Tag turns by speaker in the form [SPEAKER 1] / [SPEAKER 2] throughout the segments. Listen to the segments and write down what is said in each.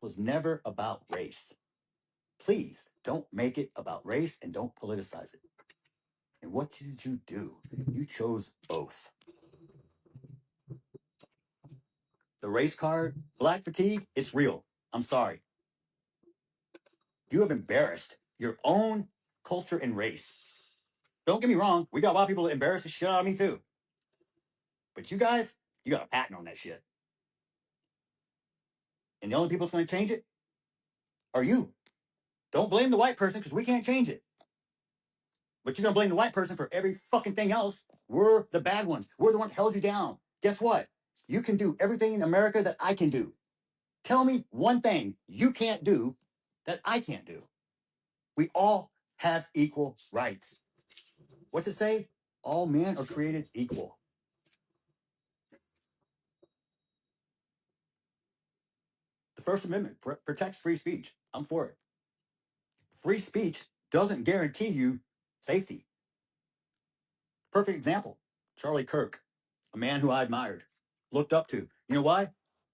[SPEAKER 1] was never about race. Please don't make it about race and don't politicize it. And what did you do? You chose both. The race card, black fatigue, it's real. I'm sorry. You have embarrassed your own culture and race. Don't get me wrong, we got a lot of people that embarrass the shit out of me too. But you guys, you got a patent on that shit. And the only people that's going to change it are you. Don't blame the white person because we can't change it. But you're going to blame the white person for every fucking thing else. We're the bad ones. We're the one that held you down. Guess what? You can do everything in America that I can do. Tell me one thing you can't do that I can't do. We all have equal rights. What's it say? All men are created equal. The First Amendment protects free speech. I'm for it. Free speech doesn't guarantee you safety. Perfect example, Charlie Kirk, a man who I admired, looked up to. You know why?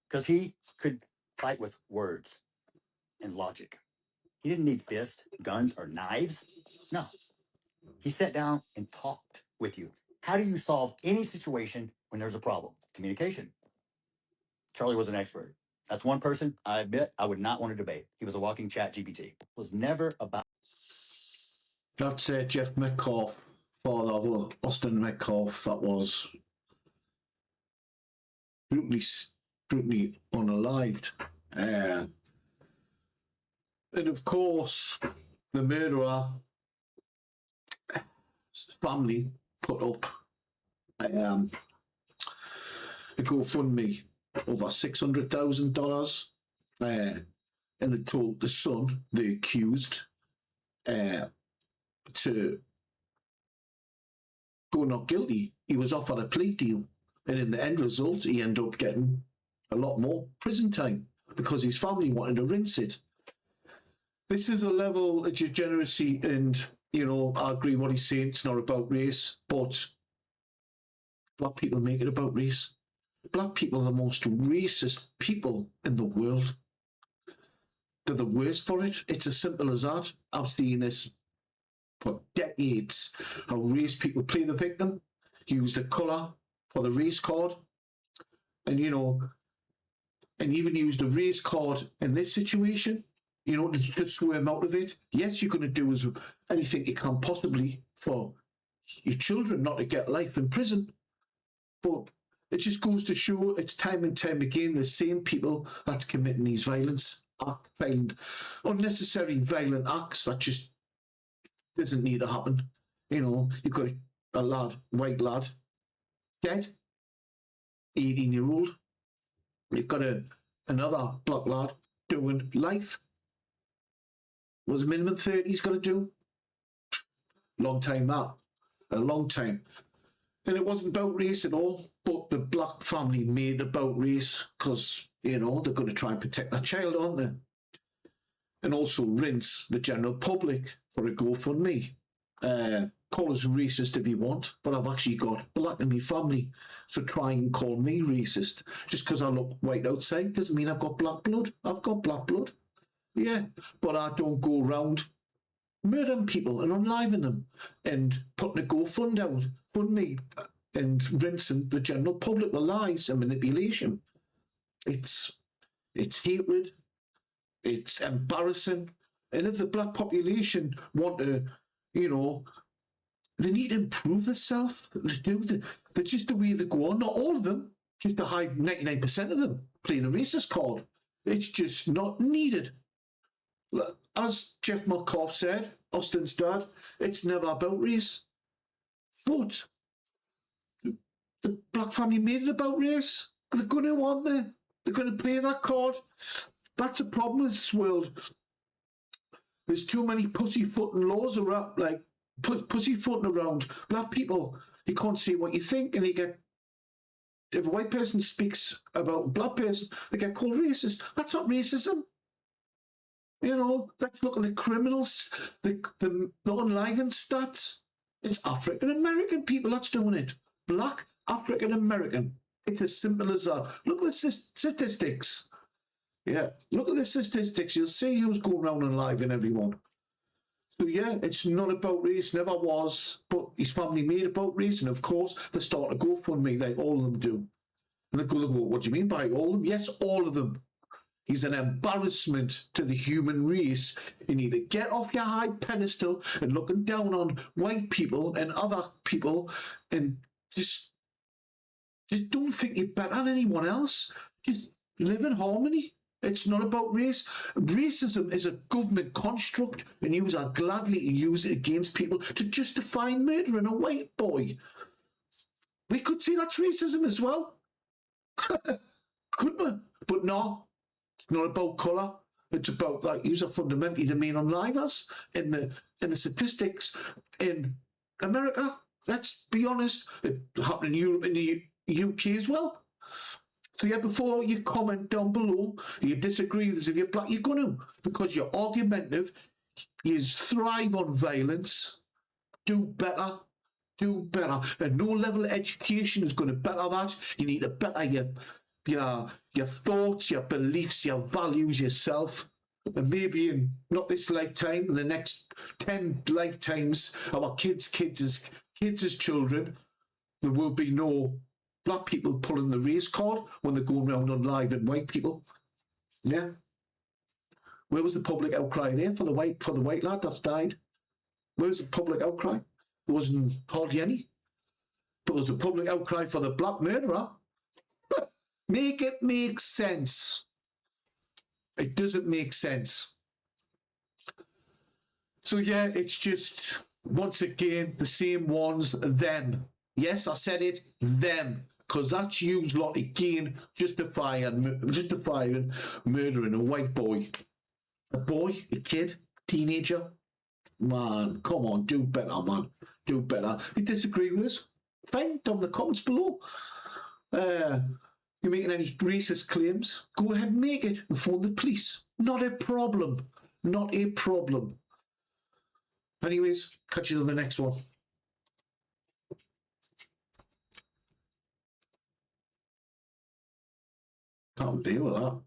[SPEAKER 1] Because he could fight with words and logic. He didn't need fists, guns, or knives. No. He sat down and talked with you. How do you solve any situation when there's a problem? Communication. Charlie was an expert. That's one person I admit I would not want to debate. He was a walking chat GPT. It was never about.
[SPEAKER 2] That's Jeff Metcalf, father of Austin Metcalf. That was brutally unalived. And of course, the murderer family put up a GoFundMe over $600,000, and they told the son, the accused, to go not guilty. He was offered a plea deal, and in the end result, he ended up getting a lot more prison time because his family wanted to rinse it. This is a level of degeneracy, and I agree what he's saying. It's not about race, but black people make it about race. Black people are the most racist people in the world. They're the worst for it. It's as simple as that. I've seen this for decades, how race people play the victim, use the colour for the race card, and even use the race card in this situation, to swim out of it. Yes, you're going to do anything you can possibly for your children not to get life in prison, but it just goes to show it's time and time again the same people that's committing these unnecessary violent acts that just doesn't need to happen. You've got a white lad, dead, 18-year-old. You've got another black lad doing life. What's the minimum 30 he's got to do? Long time that. A long time. And it wasn't about race at all, but the black family made it about race because, they're going to try and protect their child, aren't they? And also rinse the general public for a GoFundMe. Call us racist if you want, but I've actually got black in my family, so try and call me racist. Just because I look white outside doesn't mean I've got black blood. I've got black blood. Yeah, but I don't go around murdering people and unliving them and putting a GoFundMe and rinsing the general public with lies and manipulation. It's hatred. It's embarrassing. And if the black population want to, they need to improve themselves. That's just the way they go on. Not all of them, just a high 99% of them play the racist card. It's just not needed. As Jeff Metcalf said, Austin's dad, it's never about race. But the black family made it about race. They're going to, aren't they? They're going to play that card. That's a problem with this world. There's too many pussyfooting laws around, pussyfooting around black people. You can't say what you think, and if a white person speaks about a black person, they get called racist. That's not racism. Let's look at the criminals, the unliving stats. It's African American people that's doing it. Black African American. It's as simple as that. Look at the statistics. Yeah. Look at the statistics. You'll see who's going around and living everyone. So yeah, it's not about race, never was, but his family made about race, and of course they start to go for me like all of them do. And they go, what do you mean by all of them? Yes, all of them. He's an embarrassment to the human race. You need to get off your high pedestal and looking down on white people and other people and just don't think you're better than anyone else. Just live in harmony. It's not about race. Racism is a government construct, and you are gladly to use it against people to justify murdering a white boy. We could say that's racism as well. Couldn't we? But no, it's not about colour. It's about, like, you are fundamentally the main unlivers in the statistics in America. Let's be honest. It happened in Europe and the UK as well. So yeah, before you comment down below, you disagree with us if you're black, you're going to, because you're argumentative, you thrive on violence. Do better. Do better. And no level of education is going to better that. You need to better your thoughts, your beliefs, your values, yourself. And maybe in not this lifetime, in the next 10 lifetimes, our kids' as children, there will be no black people pulling the race card when they're going around on live and white people. Yeah. Where was the public outcry there for the white lad that's died? Where was the public outcry? There wasn't hardly any. But there was a public outcry for the black murderer. Make it make sense. It doesn't make sense. So yeah, it's just, once again, the same ones, them. Yes, I said it, them. Because that's used lot again, justifying murdering a white boy. A boy, a kid, teenager. Man, come on, do better, man. Do better. If you disagree with us, fine, down in the comments below. You're making any racist claims, go ahead and make it and phone the police. Not a problem. Not a problem. Anyways, catch you on the next one. Can't deal with that.